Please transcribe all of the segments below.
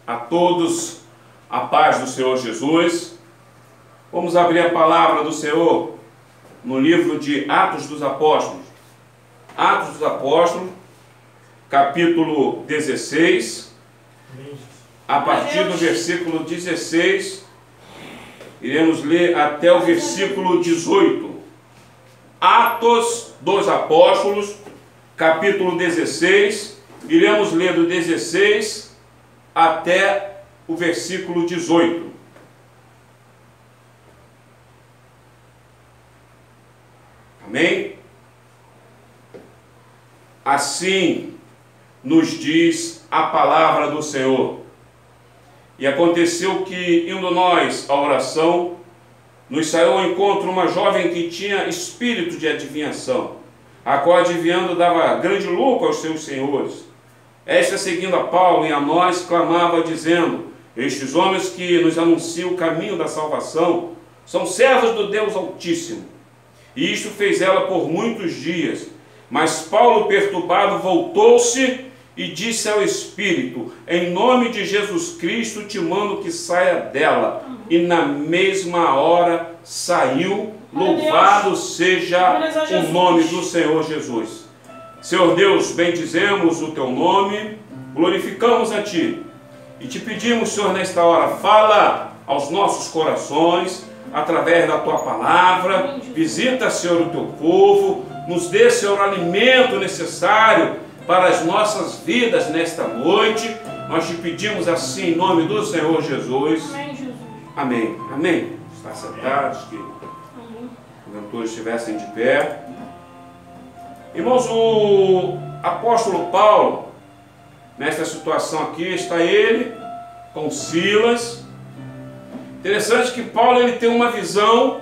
A todos a paz do Senhor Jesus. Vamos abrir a palavra do Senhor no livro de Atos dos Apóstolos. Atos dos Apóstolos, capítulo 16, a partir do versículo 16, iremos ler até o versículo 18. Atos dos Apóstolos, capítulo 16, iremos ler do 16 até o versículo 18. Amém? Assim nos diz a palavra do Senhor. E aconteceu que, indo nós à oração, nos saiu ao encontro uma jovem que tinha espírito de adivinhação, a qual, adivinhando, dava grande lucro aos seus senhores. Esta, seguindo a Paulo e a nós, clamava, dizendo: estes homens que nos anunciam o caminho da salvação são servos do Deus Altíssimo. E isto fez ela por muitos dias. Mas Paulo, perturbado, voltou-se e disse ao Espírito: em nome de Jesus Cristo te mando que saia dela. E na mesma hora saiu. Louvado seja o nome do Senhor Jesus. Senhor Deus, bendizemos o teu nome, glorificamos a ti e te pedimos, Senhor, nesta hora, fala aos nossos corações através da tua palavra. Visita, Senhor, o teu povo, nos dê, Senhor, o alimento necessário para as nossas vidas nesta noite. Nós te pedimos assim em nome do Senhor Jesus. Amém, Jesus. Amém. Amém. Está sentados, que os cantores estivessem de pé. Irmãos, o apóstolo Paulo, nesta situação aqui, está ele com Silas. Interessante que Paulo ele tem uma visão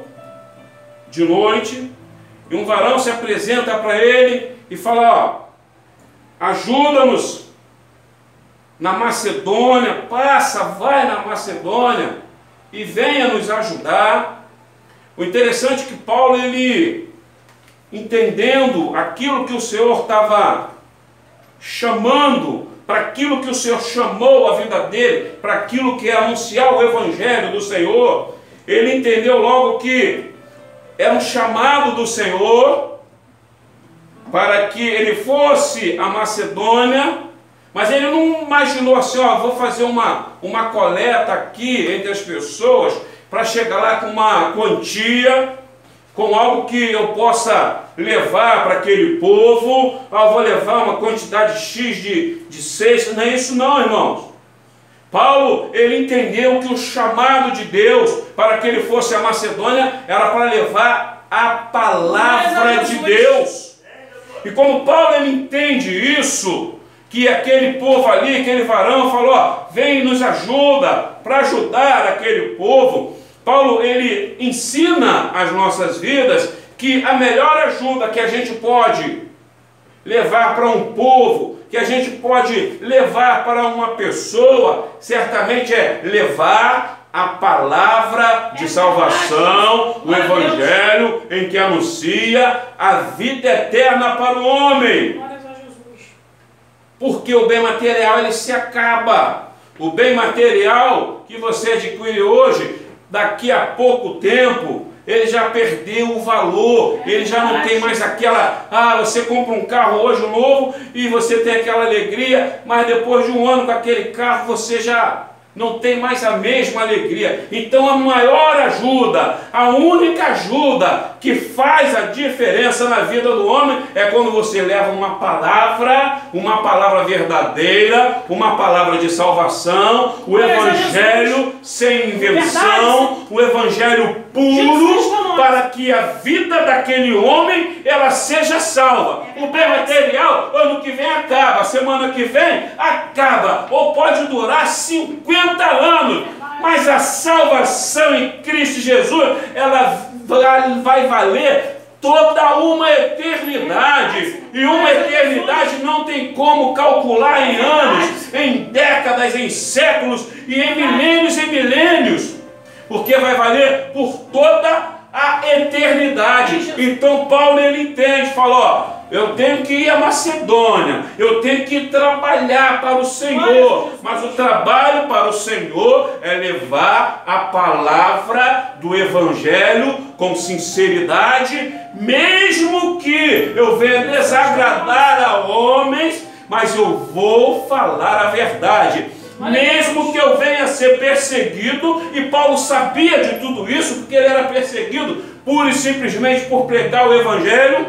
de noite, e um varão se apresenta para ele e fala: ó, ajuda-nos na Macedônia, vai na Macedônia e venha nos ajudar. O interessante é que Paulo, ele, entendendo aquilo que o Senhor estava chamando, para aquilo que o Senhor chamou a vida dele, para aquilo que é anunciar o Evangelho do Senhor, ele entendeu logo que era um chamado do Senhor para que ele fosse a Macedônia, mas ele não imaginou assim: ó, vou fazer uma coleta aqui entre as pessoas para chegar lá com uma quantia, com algo que eu possa levar para aquele povo. Eu vou levar uma quantidade X de cestas. Não é isso não, irmãos. Paulo, ele entendeu que o chamado de Deus para que ele fosse a Macedônia era para levar a palavra de Deus. E como Paulo ele entende isso, que aquele povo ali, aquele varão falou: ó, vem e nos ajuda, para ajudar aquele povo. Paulo, ele ensina às nossas vidas que a melhor ajuda que a gente pode levar para um povo, que a gente pode levar para uma pessoa, certamente é levar a palavra de salvação, o Evangelho em que anuncia a vida eterna para o homem. Porque o bem material ele se acaba. O bem material que você adquire hoje, daqui a pouco tempo, ele já perdeu o valor, ele já não tem mais aquela... você compra um carro hoje novo e você tem aquela alegria, mas depois de um ano com aquele carro você já não tem mais a mesma alegria. Então a maior ajuda, a única ajuda que faz a diferença na vida do homem é quando você leva uma palavra verdadeira, uma palavra de salvação, o Evangelho sem invenção, o Evangelho puro, para que a vida daquele homem ela seja salva. O bem material, ano que vem acaba, semana que vem acaba, ou pode durar 50 anos, mas a salvação em Cristo Jesus, ela vai valer toda uma eternidade, e uma eternidade não tem como calcular em anos, em décadas, em séculos e em milênios, porque vai valer por toda a eternidade. Então Paulo ele entende, falou: ó, eu tenho que ir à Macedônia, eu tenho que trabalhar para o Senhor, mas o trabalho para o Senhor é levar a palavra do Evangelho com sinceridade, mesmo que eu venha desagradar a homens, mas eu vou falar a verdade. Mesmo que eu venha a ser perseguido, e Paulo sabia de tudo isso, porque ele era perseguido pura e simplesmente por pregar o Evangelho,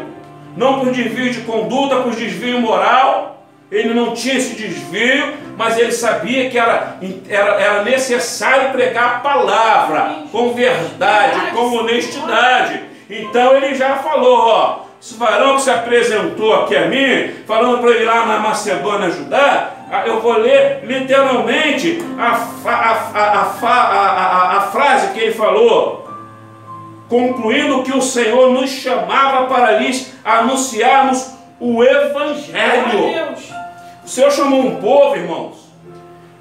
não por desvio de conduta, por desvio moral. Ele não tinha esse desvio, mas ele sabia que era necessário pregar a palavra com verdade, com honestidade. Então ele já falou, ó, esse varão que se apresentou aqui a mim, falando para ele ir lá na Macedônia ajudar, eu vou ler literalmente a frase que ele falou, concluindo que o Senhor nos chamava para lhes anunciarmos o Evangelho. O Senhor chamou um povo, irmãos,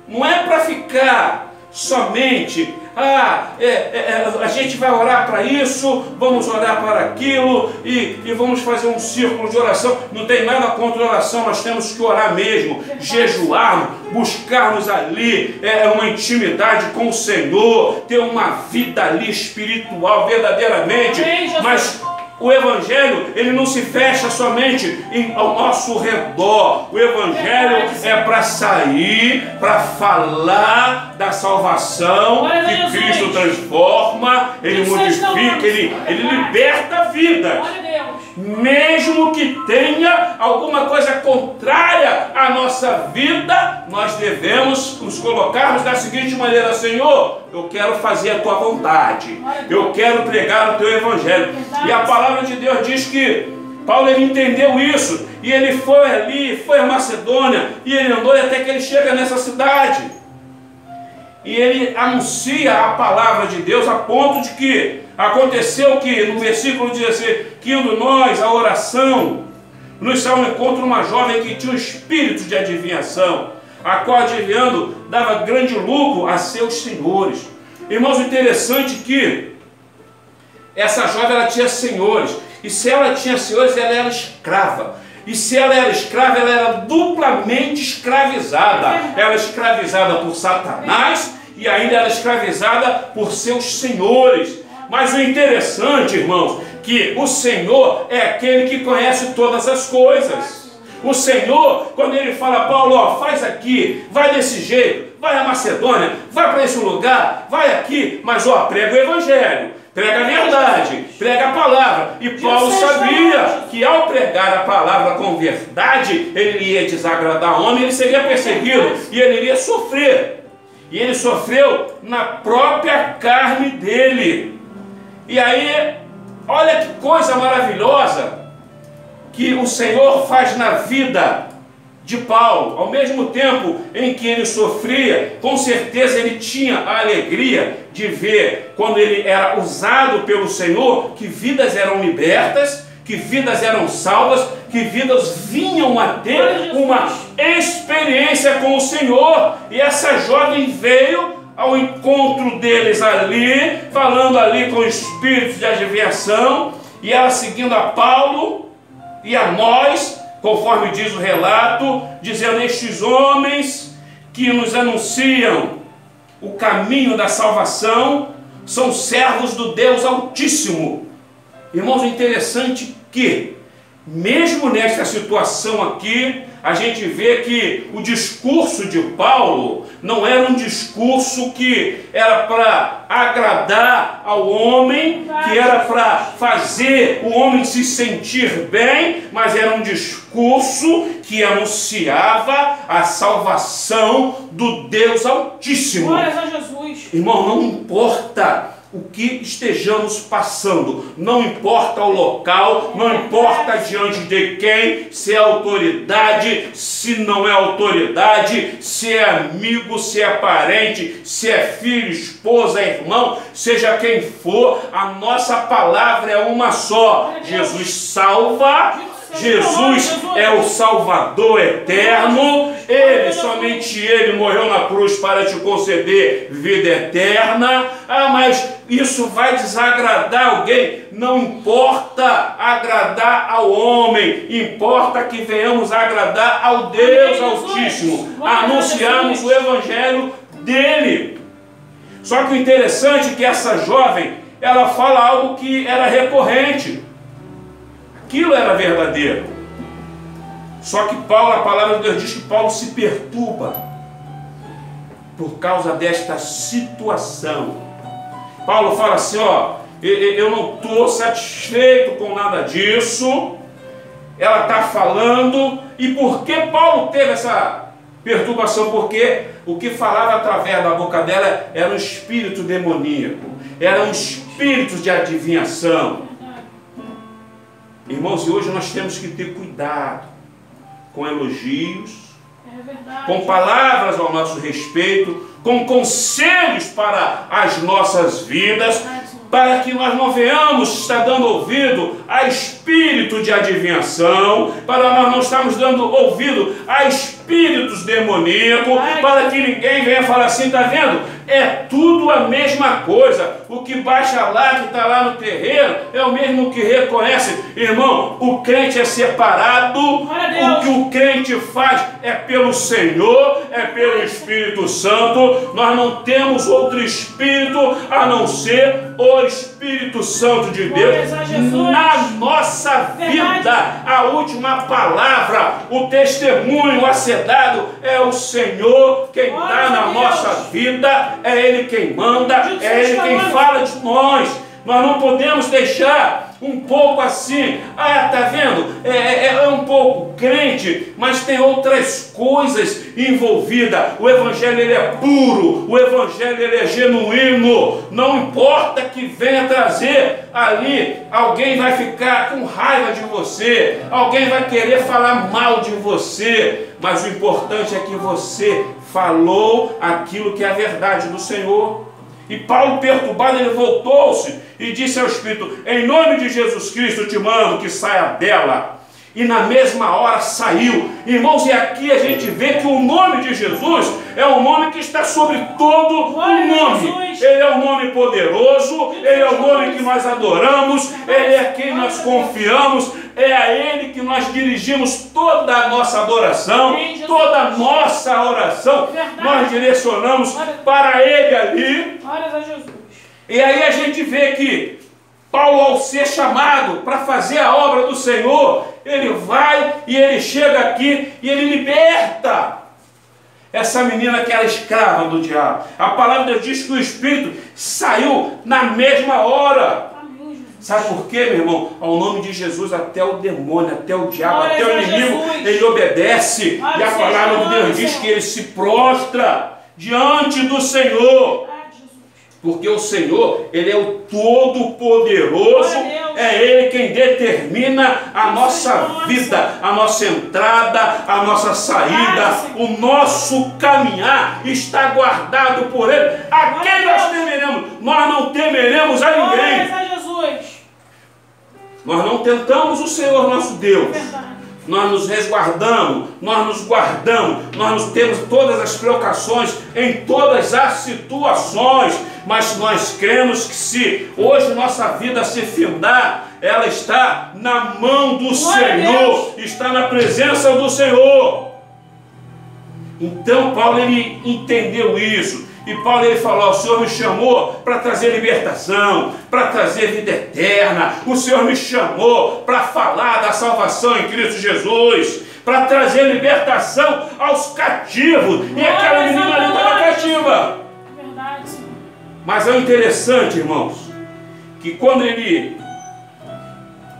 não é para ficar somente, a gente vai orar para isso, vamos orar para aquilo e vamos fazer um círculo de oração. Não tem nada contra oração, nós temos que orar mesmo, jejuar, buscarmos ali uma intimidade com o Senhor, ter uma vida ali espiritual verdadeiramente, mas o Evangelho, ele não se fecha somente ao nosso redor. O Evangelho é para sair, para falar da salvação que Cristo transforma, ele modifica, ele liberta a vida. Mesmo que tenha alguma coisa contrária à nossa vida, nós devemos nos colocarmos da seguinte maneira: Senhor, eu quero fazer a tua vontade, eu quero pregar o teu Evangelho. E a palavra de Deus diz que Paulo, ele entendeu isso, e ele foi ali, foi a Macedônia, e ele andou até que ele chega nessa cidade. E ele anuncia a palavra de Deus a ponto de que aconteceu que no versículo 16, que indo nós à oração, nos saiu ao encontro uma jovem que tinha um espírito de adivinhação, a qual adivinhando dava grande lucro a seus senhores. Irmãos, o interessante é que essa jovem, ela tinha senhores, e se ela tinha senhores, ela era escrava. E se ela era escrava, ela era duplamente escravizada. Ela era escravizada por Satanás e ainda era escravizada por seus senhores. Mas o interessante, irmãos, que o Senhor é aquele que conhece todas as coisas. O Senhor, quando ele fala, Paulo, ó, faz aqui, vai desse jeito, vai à Macedônia, vai para esse lugar, vai aqui, mas ó, prega o Evangelho, prega a verdade, prega a palavra. E Paulo sabia que ao pregar a palavra com verdade, ele ia desagradar o homem, ele seria perseguido e ele iria sofrer. E ele sofreu na própria carne dele. E aí, olha que coisa maravilhosa que o Senhor faz na vida de Paulo. Ao mesmo tempo em que ele sofria, com certeza ele tinha a alegria de ver, quando ele era usado pelo Senhor, que vidas eram libertas, que vidas eram salvas, que vidas vinham a ter uma experiência com o Senhor. E essa jovem veio ao encontro deles ali, falando ali com espíritos de adivinhação, e ela seguindo a Paulo e a nós, conforme diz o relato, dizendo: estes homens que nos anunciam o caminho da salvação são servos do Deus Altíssimo. Irmãos, é interessante que, mesmo nesta situação aqui, a gente vê que o discurso de Paulo não era um discurso que era para agradar ao homem, que era para fazer o homem se sentir bem, mas era um discurso que anunciava a salvação do Deus Altíssimo. Glórias a Jesus. Irmão, não importa o que estejamos passando, não importa o local, não importa diante de quem, se é autoridade, se não é autoridade, se é amigo, se é parente, se é filho, esposa, irmão, seja quem for, a nossa palavra é uma só: Jesus salva. Jesus é o Salvador eterno, Ele, somente Ele morreu na cruz para te conceder vida eterna. Ah, mas isso vai desagradar alguém? Não importa agradar ao homem, importa que venhamos agradar ao Deus Altíssimo, anunciarmos o Evangelho dele. Só que o interessante é que essa jovem, ela fala algo que era recorrente. Aquilo era verdadeiro. Só que Paulo, a palavra de Deus diz que Paulo se perturba por causa desta situação. Paulo fala assim, ó, eu não estou satisfeito com nada disso. Ela está falando. E por que Paulo teve essa perturbação? Porque o que falava através da boca dela era um espírito demoníaco, era um espírito de adivinhação. Irmãos, e hoje nós temos que ter cuidado com elogios, com palavras ao nosso respeito, com conselhos para as nossas vidas, para que nós não venhamos estar dando ouvido a espírito de adivinhação, para nós não estarmos dando ouvido a espíritos demoníacos, para que ninguém venha falar assim, está vendo? É tudo a mesma coisa. O que baixa lá, que está lá no terreiro, é o mesmo que reconhece. Irmão, o crente é separado. O que o crente faz é pelo Senhor, é pelo Espírito Santo. Nós não temos outro Espírito a não ser o Espírito Santo de Deus. Na nossa vida, a última palavra, o testemunho a ser dado é o Senhor quem está na nossa vida. É Ele quem manda, é Ele quem fala de nós. Nós não podemos deixar um pouco assim, tá vendo? É um pouco crente, mas tem outras coisas envolvidas. O Evangelho ele é puro, o Evangelho ele é genuíno. Não importa que venha trazer ali, alguém vai ficar com raiva de você, alguém vai querer falar mal de você, mas o importante é que você falou aquilo que é a verdade do Senhor. E Paulo, perturbado, ele voltou-se e disse ao Espírito, em nome de Jesus Cristo te mando que saia dela. E na mesma hora saiu. Irmãos, e aqui a gente vê que o nome de Jesus é um nome que está sobre todo o nome. Ele é um nome poderoso, Ele é o nome que nós adoramos, Ele é quem nós confiamos, é a Ele que nós dirigimos toda a nossa adoração, toda a nossa oração, nós direcionamos para Ele ali. E aí a gente vê que Paulo, ao ser chamado para fazer a obra do Senhor, ele vai e ele chega aqui e ele liberta essa menina que era escrava do diabo. A palavra de Deus diz que o Espírito saiu na mesma hora. Sabe por quê, meu irmão? Ao nome de Jesus, até o demônio, até o diabo, até o inimigo, ele obedece. E a palavra de Deus diz que ele se prostra diante do Senhor. Porque o Senhor, Ele é o Todo-Poderoso, é Ele quem determina a nossa vida, a nossa entrada, a nossa saída, o nosso caminhar está guardado por Ele. A quem nós temeremos? Nós não temeremos a ninguém. Nós não tentamos o Senhor nosso Deus. Nós nos resguardamos, nós nos guardamos, nós temos todas as precauções em todas as situações, mas nós cremos que se hoje nossa vida se findar, ela está na mão do Senhor, está na presença do Senhor. Então Paulo ele entendeu isso. E Paulo ele falou, o Senhor me chamou para trazer libertação, para trazer vida eterna. O Senhor me chamou para falar da salvação em Cristo Jesus, para trazer libertação aos cativos. E aquela menina ali estava cativa. Verdade, Senhor. Mas é interessante, irmãos, que quando ele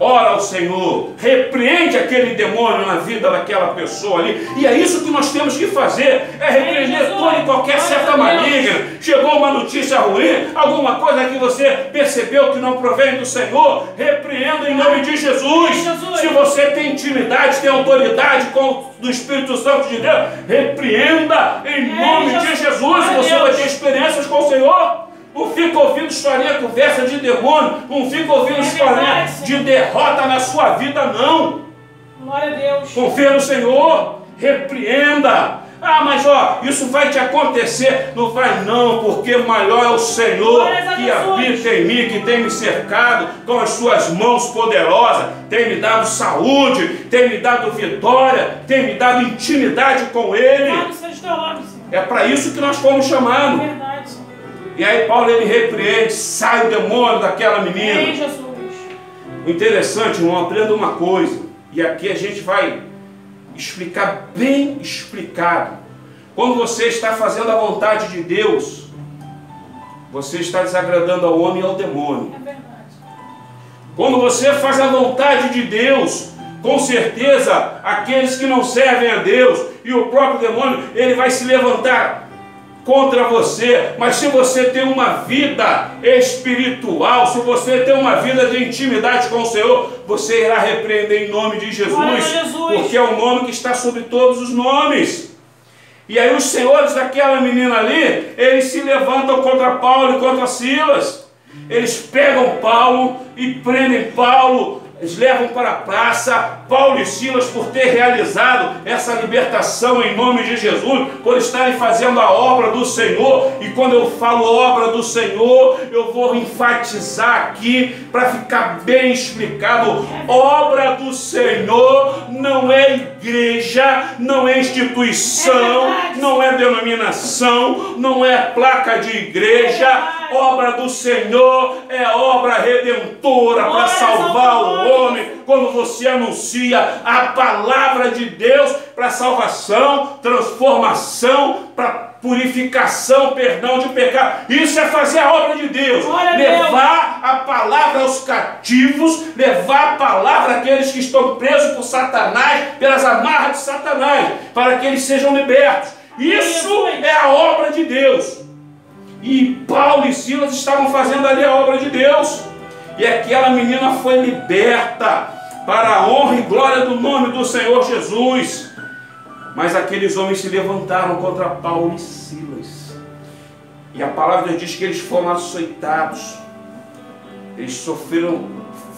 ora ao Senhor, repreende aquele demônio na vida daquela pessoa ali, e é isso que nós temos que fazer, é repreender toda e qualquer seta maligna. Chegou uma notícia ruim, alguma coisa que você percebeu que não provém do Senhor, repreenda em nome de Jesus. Se você tem intimidade, tem autoridade do Espírito Santo de Deus, repreenda em nome de Jesus, e você vai ter experiências com o Senhor. Não fica ouvindo historinha, conversa de demônio, não fica ouvindo historinha de derrota na sua vida, não. Glória a Deus. Confia no Senhor, repreenda. Ah, mas ó, isso vai te acontecer. Não vai não, porque maior é o Senhor que habita em mim, que tem me cercado com as suas mãos poderosas, tem me dado saúde, tem me dado vitória, tem me dado intimidade com Ele. É para isso que nós fomos chamados. E aí Paulo, ele repreende, sai o demônio daquela menina. O interessante, irmão, aprenda uma coisa, e aqui a gente vai explicar bem explicado. Quando você está fazendo a vontade de Deus, você está desagradando ao homem e ao demônio. É verdade. Quando você faz a vontade de Deus, com certeza aqueles que não servem a Deus e o próprio demônio, ele vai se levantar contra você. Mas se você tem uma vida espiritual, se você tem uma vida de intimidade com o Senhor, você irá repreender em nome de Jesus, porque é o nome que está sobre todos os nomes. E aí os senhores daquela menina ali, eles se levantam contra Paulo e contra Silas. Eles pegam Paulo e prendem Paulo, eles levam para a praça. Paulo e Silas, por ter realizado essa libertação em nome de Jesus, por estarem fazendo a obra do Senhor. E quando eu falo obra do Senhor, eu vou enfatizar aqui para ficar bem explicado. Obra do Senhor não é igreja, não é instituição, não é denominação, não é placa de igreja. Obra do Senhor é obra redentora para salvar o homem. Quando você anuncia a palavra de Deus para salvação, transformação, para purificação, perdão de pecado, isso é fazer a obra de Deus. Levar a palavra aos cativos, levar a palavra àqueles que estão presos por Satanás, pelas amarras de Satanás, para que eles sejam libertos. Isso é a obra de Deus. E Paulo e Silas estavam fazendo ali a obra de Deus. E aquela menina foi liberta para a honra e glória do nome do Senhor Jesus. Mas aqueles homens se levantaram contra Paulo e Silas. E a palavra de Deus diz que eles foram açoitados. Eles sofreram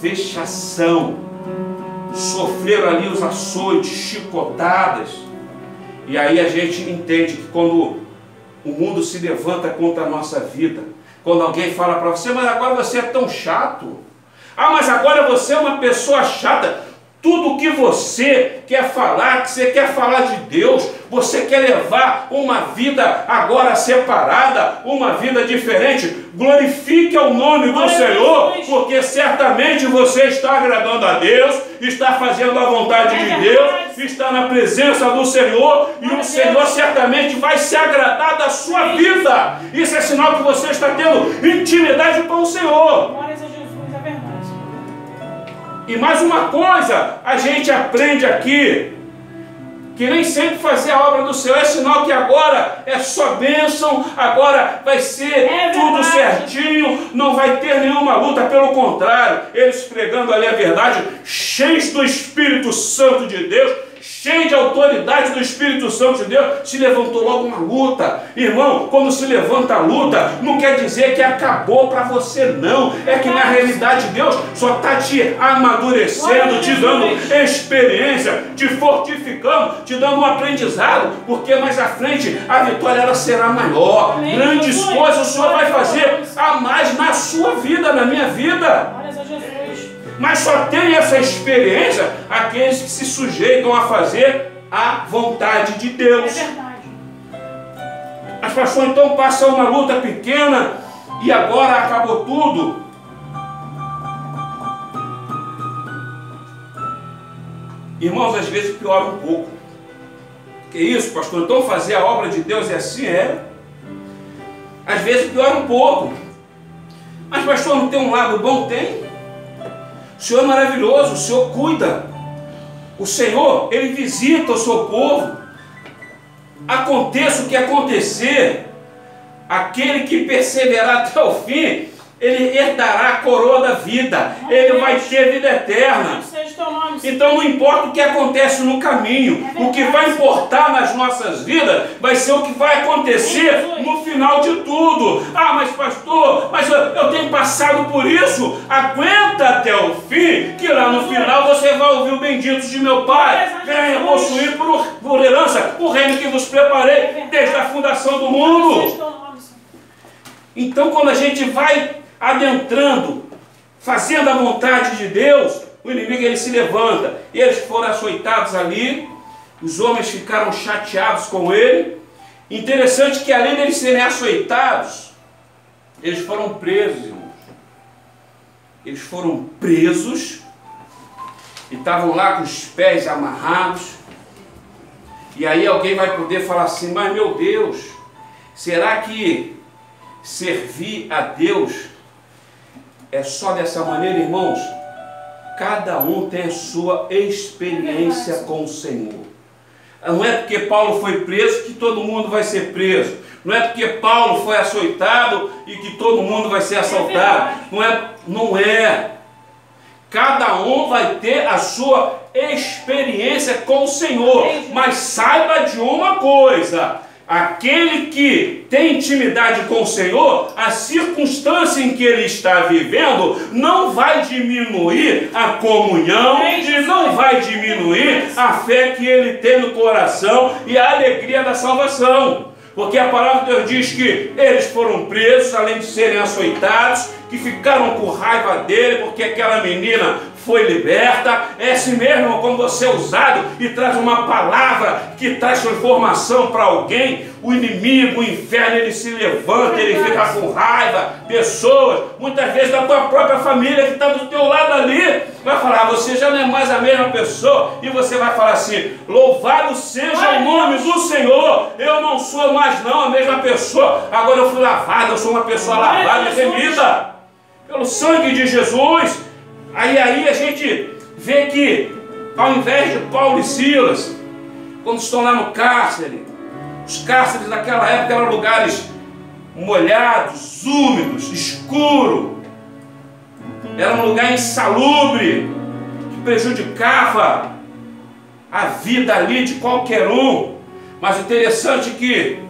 vexação. Sofreram ali os açoites, chicotadas. E aí a gente entende que quando o mundo se levanta contra a nossa vida, quando alguém fala para você, mas agora você é tão chato. Ah, mas agora você é uma pessoa chata. Tudo que você quer falar, que você quer falar de Deus, você quer levar uma vida agora separada, uma vida diferente. Glorifique o nome do Senhor, porque certamente você está agradando a Deus, está fazendo a vontade de Deus, está na presença do Senhor, e o Senhor certamente vai se agradar da sua vida. Isso é sinal que você está tendo intimidade com o Senhor. E mais uma coisa, a gente aprende aqui, que nem sempre fazer a obra do Senhor é sinal que agora é só bênção, agora vai ser tudo certinho, não vai ter nenhuma luta. Pelo contrário, eles pregando ali a verdade, cheios do Espírito Santo de Deus, cheio de autoridade do Espírito Santo de Deus, se levantou logo uma luta. Irmão, quando se levanta a luta, não quer dizer que acabou para você, não. É que na realidade Deus só está te amadurecendo, te dando experiência, te fortificando, te dando um aprendizado, porque mais à frente a vitória ela será maior. Grandes coisas o Senhor vai fazer a mais na sua vida, na minha vida. Mas só tem essa experiência aqueles que se sujeitam a fazer a vontade de Deus. É verdade. As pessoas então passam uma luta pequena e agora acabou tudo. Irmãos, às vezes piora um pouco. Que isso, pastor? Então fazer a obra de Deus é assim? É. Às vezes piora um pouco. Mas pastor, não tem um lado bom? Tem. O Senhor é maravilhoso, o Senhor cuida. O Senhor, Ele visita o seu povo. Aconteça o que acontecer, aquele que perseverar até o fim, ele herdará a coroa da vida. Ele vai ter vida eterna. Então não importa o que acontece no caminho, o que vai importar nas nossas vidas vai ser o que vai acontecer no final de tudo. Ah, mas pastor, mas eu tenho passado por isso. Aguenta até o fim, que lá no final você vai ouvir o bendito de meu Pai. Venha possuir por herança o reino que vos preparei desde a fundação do mundo. Então quando a gente vai adentrando, fazendo a vontade de Deus, o inimigo ele se levanta. E eles foram açoitados ali, os homens ficaram chateados com ele. Interessante que além deles serem açoitados, eles foram presos, irmãos. Eles foram presos e estavam lá com os pés amarrados. E aí alguém vai poder falar assim, mas meu Deus, será que servir a Deus é só dessa maneira, irmãos? Cada um tem a sua experiência com o Senhor. Não é porque Paulo foi preso que todo mundo vai ser preso. Não é porque Paulo foi açoitado e que todo mundo vai ser assaltado. Não é. Cada um vai ter a sua experiência com o Senhor. Mas saiba de uma coisa: aquele que tem intimidade com o Senhor, a circunstância em que ele está vivendo não vai diminuir a comunhão e não vai diminuir a fé que ele tem no coração e a alegria da salvação. Porque a palavra de Deus diz que eles foram presos, além de serem açoitados, que ficaram com raiva dele, porque aquela menina foi liberta. É assim mesmo, quando você é usado e traz uma palavra que traz transformação para alguém, o inimigo, o inferno, ele se levanta, ele fica com raiva. Pessoas, muitas vezes da tua própria família que está do teu lado ali, vai falar, você já não é mais a mesma pessoa, e você vai falar assim, louvado seja o nome do Senhor, eu não sou mais não a mesma pessoa, agora eu fui lavado, eu sou uma pessoa lavada e remida pelo sangue de Jesus. Aí a gente vê que, ao invés de Paulo e Silas, quando estão lá no cárcere, os cárceres naquela época eram lugares molhados, úmidos, escuros, era um lugar insalubre, que prejudicava a vida ali de qualquer um. Mas interessante que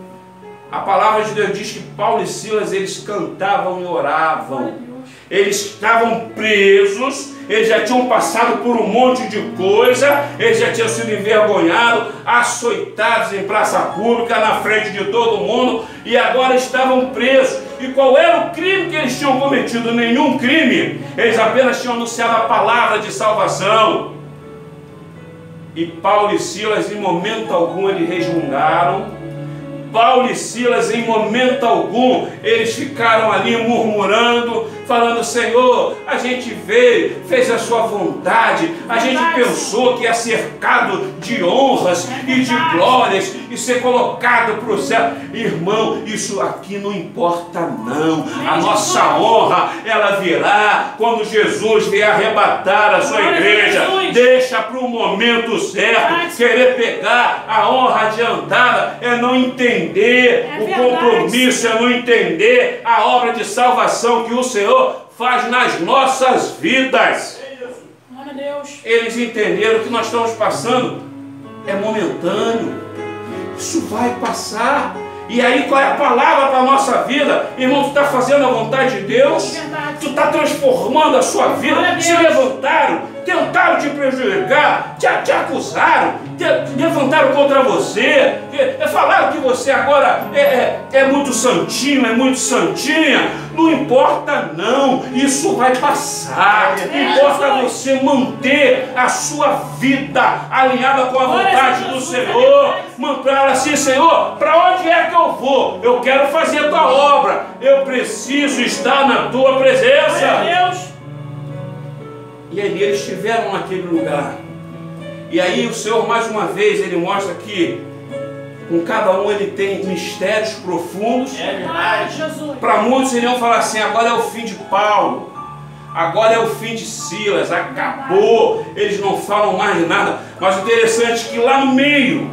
a palavra de Deus diz que Paulo e Silas, eles cantavam e oravam. Eles estavam presos, eles já tinham passado por um monte de coisa, eles já tinham sido envergonhados, açoitados em praça pública, na frente de todo mundo, e agora estavam presos. E qual era o crime que eles tinham cometido? Nenhum crime, eles apenas tinham anunciado a palavra de salvação. E Paulo e Silas, em momento algum, eles resmungaram. Paulo e Silas, em momento algum, eles ficaram ali murmurando, falando, Senhor, a gente veio, fez a sua vontade, a gente pensou que ia cercado de honras e de glórias e ser colocado para o céu. Irmão, isso aqui não importa não. A nossa honra, ela virá quando Jesus vier arrebatar a sua igreja. Deixa para o momento certo. Querer pegar a honra adiantada é não entender o compromisso, é não entender a obra de salvação que o Senhor faz nas nossas vidas. Eles entenderam que nós estamos passando é momentâneo, isso vai passar. E aí qual é a palavra para a nossa vida? Irmão, tu está fazendo a vontade de Deus? Tu está transformando a sua vida? Se levantaram, tentaram te prejudicar, te acusaram, levantaram contra você, falaram que você agora é muito santinho, é muito santinha. Não importa não, isso vai passar. Importa você manter a sua vida alinhada com a vontade do Senhor. Manter assim, Senhor, para onde é que eu vou? Eu quero fazer a tua obra, eu preciso estar na tua presença. E aí eles estiveram naquele lugar. E aí o Senhor, mais uma vez, Ele mostra que com cada um Ele tem mistérios profundos. Para muitos iriam falar assim, agora é o fim de Paulo, agora é o fim de Silas, acabou, eles não falam mais de nada. Mas o interessante é que lá no meio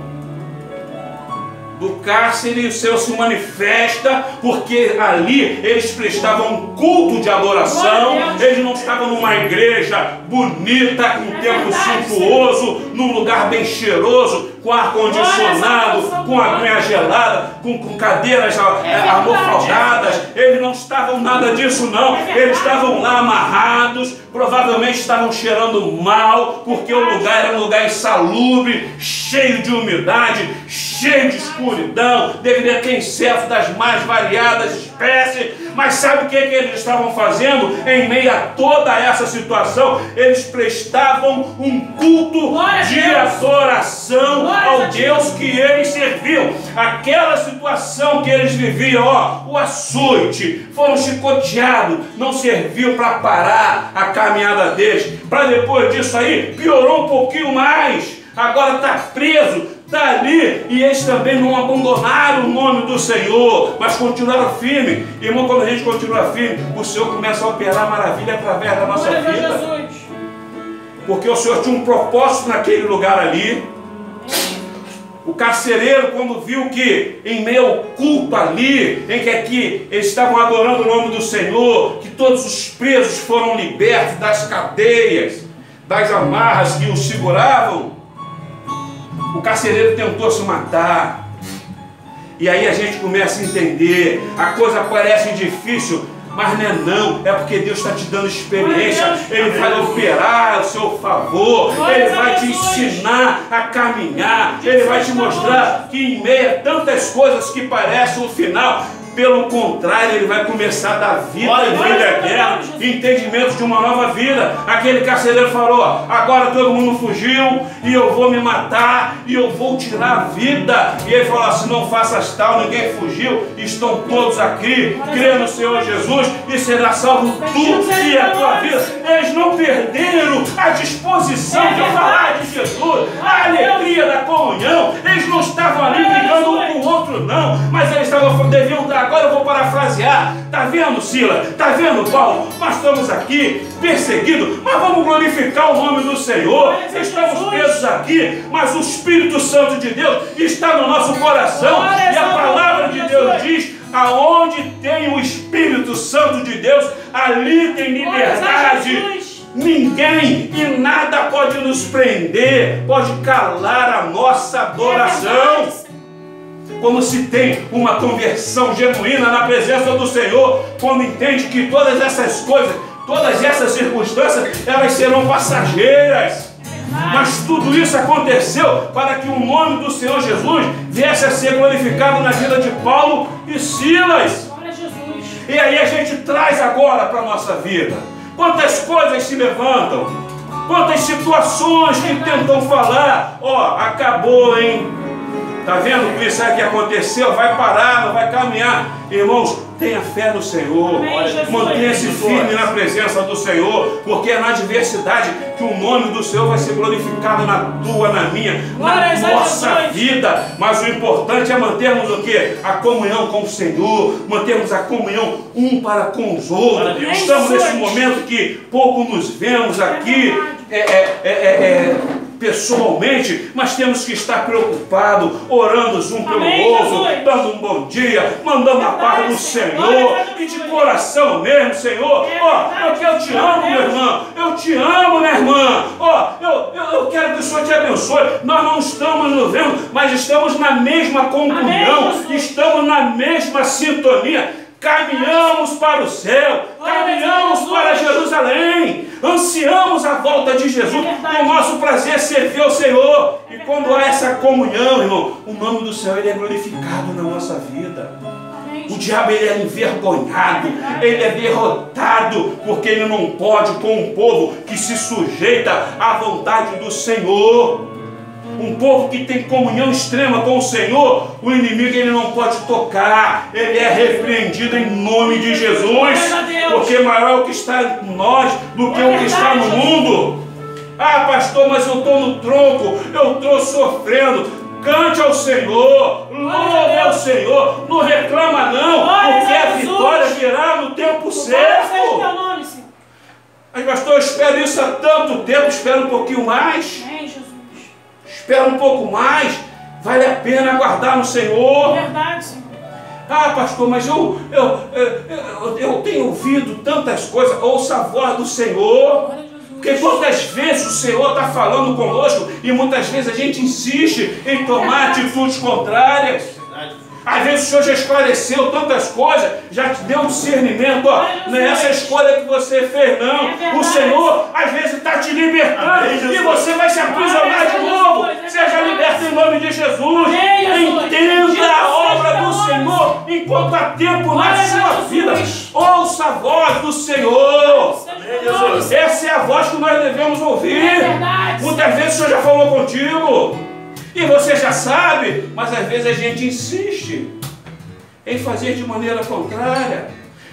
do cárcere, o Senhor se manifesta, porque ali eles prestavam um culto de adoração. Eles não estavam numa igreja bonita, com um templo suntuoso, num lugar bem cheiroso, com ar-condicionado, com aguinha gelada, com cadeiras almofadadas. Eles não estavam nada disso não. Eles estavam lá amarrados, provavelmente estavam cheirando mal, porque o lugar era um lugar insalubre, cheio de umidade, cheio de escuridão, deveria ter insetos das mais variadas espécies. Mas sabe o que eles estavam fazendo em meio a toda essa situação? Eles prestavam um culto de adoração ao Deus que eles serviam. Aquela situação que eles viviam, o açoite, foram chicoteados, não serviu para parar a caminhada deles. Para depois disso aí, piorou um pouquinho mais. Agora está preso, está ali, e eles também não abandonaram o nome do Senhor, mas continuaram firme. Irmão, quando a gente continua firme, o Senhor começa a operar maravilha através da nossa vida. Porque o Senhor tinha um propósito naquele lugar ali. O carcereiro, quando viu que em meio ao culto ali, em que aqui eles estavam adorando o nome do Senhor, que todos os presos foram libertos das cadeias, das amarras que os seguravam, o carcereiro tentou se matar. E aí a gente começa a entender, a coisa parece difícil, mas não é porque Deus está te dando experiência. Ele vai operar a seu favor, Ele vai te ensinar a caminhar, Ele vai te mostrar que em meio a tantas coisas que parecem o final, pelo contrário, Ele vai começar a dar vida em vida eterna, entendimento de uma nova vida. Aquele carcereiro falou: agora todo mundo fugiu e eu vou me matar e eu vou tirar a vida. E ele falou assim: não faças tal, ninguém fugiu, estão todos aqui, crê no Senhor Jesus e será salvo tu e a tua vida. Eles não perderam a disposição de falar de Jesus, a alegria da comunhão. Eles não estavam ali brigando um com o outro não, mas eles deviam dar. Agora eu vou parafrasear. Está vendo, Silas? Está vendo, Paulo? Nós estamos aqui perseguidos, mas vamos glorificar o nome do Senhor. Estamos presos aqui, mas o Espírito Santo de Deus está no nosso coração. E a palavra de Deus diz: aonde tem o Espírito Santo de Deus, ali tem liberdade. Ninguém e nada pode nos prender, pode calar a nossa adoração. Como se tem uma conversão genuína na presença do Senhor, quando entende que todas essas coisas, todas essas circunstâncias, elas serão passageiras. Mas tudo isso aconteceu para que o nome do Senhor Jesus viesse a ser glorificado na vida de Paulo e Silas. E aí a gente traz agora para a nossa vida. Quantas coisas se levantam, quantas situações que tentam falar: acabou, hein? Está vendo que isso aí que aconteceu? Vai parar, não vai caminhar. Irmãos, tenha fé no Senhor. Mantenha-se firme na presença do Senhor, porque é na adversidade que o nome do Senhor vai ser glorificado na tua, na minha, na nossa vida. Mas o importante é mantermos o quê? A comunhão com o Senhor, mantermos a comunhão um para com os outros. Estamos nesse momento que pouco nos vemos aqui pessoalmente, mas temos que estar preocupados, orando um pelo outro, dando um bom dia, mandando a paz do Senhor, e de coração mesmo: Senhor, eu te amo, meu irmão, eu te amo, minha irmã, eu quero que o Senhor te abençoe. Nós não estamos nos vendo, mas estamos na mesma comunhão, estamos na mesma sintonia. Caminhamos para o céu, caminhamos para Jerusalém, ansiamos a volta de Jesus. O nosso prazer é servir ao Senhor. E quando há essa comunhão, irmão, o nome do Senhor ele é glorificado na nossa vida. O diabo ele é envergonhado, ele é derrotado, porque ele não pode com um povo que se sujeita à vontade do Senhor. Um povo que tem comunhão extrema com o Senhor, o inimigo ele não pode tocar, ele é repreendido em nome de Jesus, porque maior é o que está em nós do que o que está no mundo. Pastor, mas eu estou no tronco, eu estou sofrendo. Cante ao Senhor, louve ao Senhor, não reclama não, porque a vitória virá no tempo certo. Mas pastor, eu espero isso há tanto tempo, espero um pouquinho mais. Espera um pouco mais. Vale a pena aguardar no Senhor. Verdade, Senhor. Ah, pastor, mas eu tenho ouvido tantas coisas. Ouça a voz do Senhor. Porque quantas vezes o Senhor está falando conosco e muitas vezes a gente insiste em tomar atitudes contrárias. Às vezes o Senhor já esclareceu tantas coisas, já te deu discernimento, ó, não é essa escolha que você fez, não. O Senhor, às vezes, está te libertando e você vai se aprisionar de novo. Seja liberto em nome de Jesus. Entenda a obra do Senhor enquanto há tempo na sua vida. Ouça a voz do Senhor. Essa é a voz que nós devemos ouvir. Muitas vezes o Senhor já falou contigo. E você já sabe, mas às vezes a gente insiste em fazer de maneira contrária.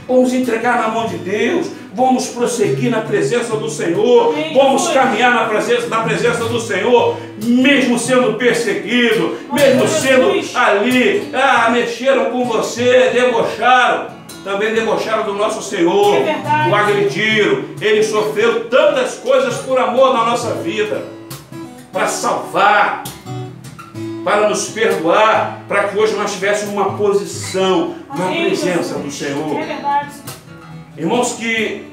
Vamos entregar na mão de Deus, vamos prosseguir na presença do Senhor, vamos caminhar na presença do Senhor, mesmo sendo perseguido, mesmo sendo ali, mexeram com você, debocharam, também debocharam do nosso Senhor, o agrediram, Ele sofreu tantas coisas por amor na nossa vida, para salvar, para nos perdoar, para que hoje nós tivéssemos uma posição na presença do Senhor. Irmãos, que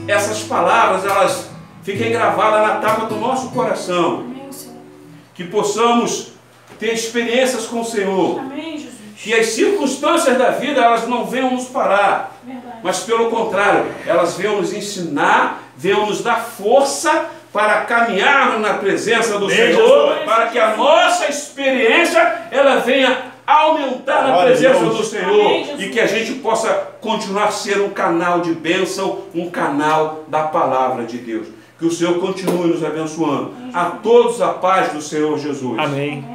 essas palavras, elas fiquem gravadas na tábua do nosso coração. Que possamos ter experiências com o Senhor. Que as circunstâncias da vida, elas não venham nos parar. Mas pelo contrário, elas venham nos ensinar, venham nos dar força para caminhar na presença do Senhor, para que a nossa experiência ela venha aumentar na presença do Senhor e que a gente possa continuar a ser um canal de bênção, um canal da palavra de Deus. Que o Senhor continue nos abençoando. A todos a paz do Senhor Jesus. Amém.